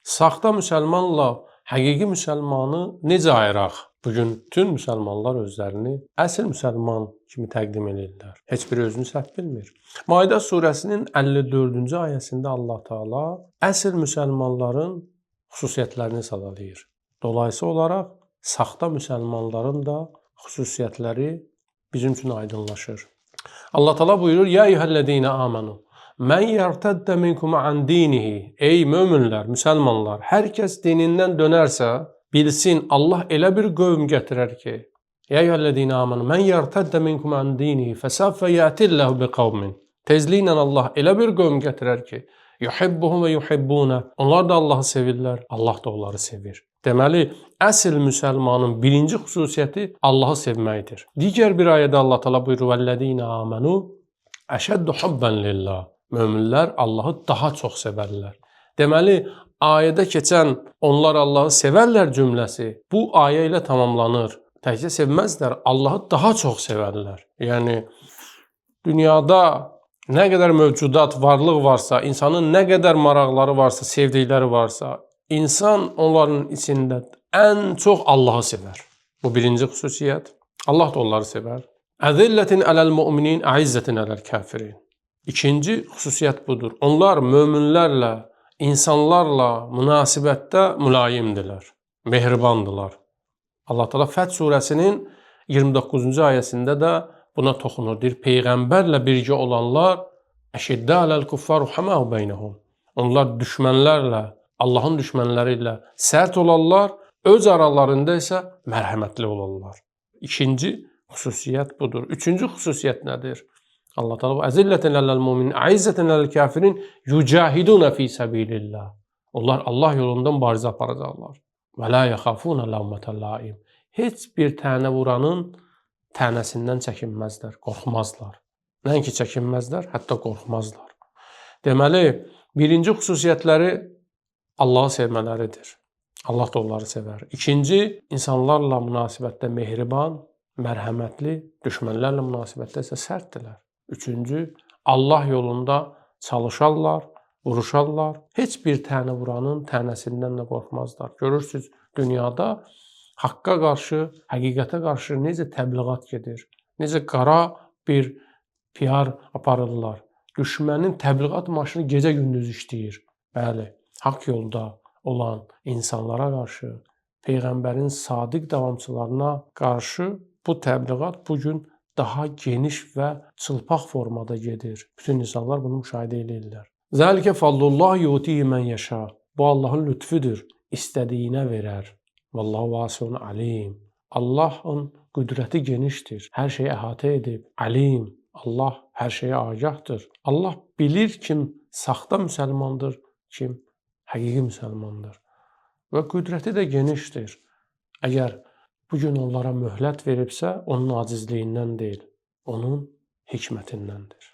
Saxta müsəlmanla həqiqi müsəlmanı necə ayıraq? Bugün bütün müsəlmanlar özlərini əsl müsəlman kimi təqdim edirlər. Heç biri özünü səhv bilmir. Maidə surəsinin 54-cü ayəsində Allah Taala əsl müsəlmanların xüsusiyyətlərini sadalayır. Dolayısıyla olaraq saxta müsəlmanların da xüsusiyyətləri bizim üçün aydınlaşır. Allah Taala buyurur: "Ya eyyuhellezine amenu men yertedde minkum an dinihi." Ey möminlər, müsəlmanlar, hər kəs dinindən dönərsə, bilsin Allah elə bir qövm gətirər ki: "Ya eyyuhellezine amenu men yertedde minkum an dinihi fesawfa ya'tillahu biqavmin." Tezliklə Allah elə bir qövm gətirər ki, yuhibbuhum və yuhibbuna. Onlar da Allahı sevirlər, Allah da onları sevir. Deməli, əsl müsəlmanın birinci xüsusiyyəti Allahı sevməkdir. Digər bir ayədə Allah Taala buyurur: "Vellezine amenu əşəddu hubban lillah." Möminlər Allahı daha çox sevərlər. Deməli, ayədə keçən onlar Allahı sevərlər cümləsi bu ayə ilə tamamlanır. Təkcə sevməzlər, Allahı daha çox sevərlər. Yəni dünyada nə qədər mövcudat, varlıq varsa, insanın nə qədər maraqları varsa, sevdikləri varsa, insan onların içində ən çox Allahı sevər. Bu birinci xüsusiyyət. Allah da onları sevər. Əzillətin ələl müminin, əizzətin ələl kafirin. İkinci xüsusiyyət budur. Onlar möminlərlə, insanlarla münasibətdə mülayimdirlər, mehribandılar. Allah Taala Fəth surəsinin 29-cu ayəsində də buna toxunur. Deyir, Peyğəmbərlə birgə olanlar əşiddə aləl kuffar ruhəməhu beynəhum. Onlar düşmənlərlə, Allahın düşmənləri ilə sərt olarlar, öz aralarında isə mərhəmətli olarlar. İkinci xüsusiyyət budur. Üçüncü xüsusiyyət nədir? Allah Taala əzillətən ələl müminin, əizzətən ələl kafirin yucahiduna fi sabilillah. Onlar Allah yolunda mübarizə aparacaqlar. Və la yaxafuna lavmətəl laim. Heç bir tənə vuranın tənəsindən çəkinməzlər, qorxmazlar. Nəinki çəkinməzlər, hətta qorxmazlar. Deməli, birinci xüsusiyyətləri Allahı sevmələridir. Allah da onları sevər. İkinci, insanlarla münasibətdə mehriban, mərhəmətli, düşmənlərlə münasibətdə isə sərtdirlər. Üçüncü, Allah yolunda çalışarlar, vuruşarlar. Heç bir tənə vuranın tənəsindən də qorxmazlar. Görürsünüz, dünyada haqqa qarşı, həqiqətə qarşı necə təbliğat gedir, necə qara bir PR aparırlar. Düşmənin təbliğat maşını gecə-gündüz işləyir. Bəli, haqq yolda olan insanlara qarşı, Peyğəmbərin sadiq davamçılarına qarşı bu təbliğat bugün daha geniş və çılpaq formada gedir. Bütün insanlar bunu müşahidə edirlər. Zəlikə fadlullah yutihi mən yəşa. Bu Allahın lütfüdür. İstədiyinə verər. Vallahu vasiun alim. Allahın qüdrəti genişdir. Hər şeyi əhatə edib. Alim. Allah hər şeyə agahdır. Allah bilir kim saxta müsəlmandır, kim həqiqi müsəlmandır. Və qüdrəti də genişdir. Əgər bugün onlara möhlət veribsə, onun acizliyindən deyil, onun hikmətindəndir.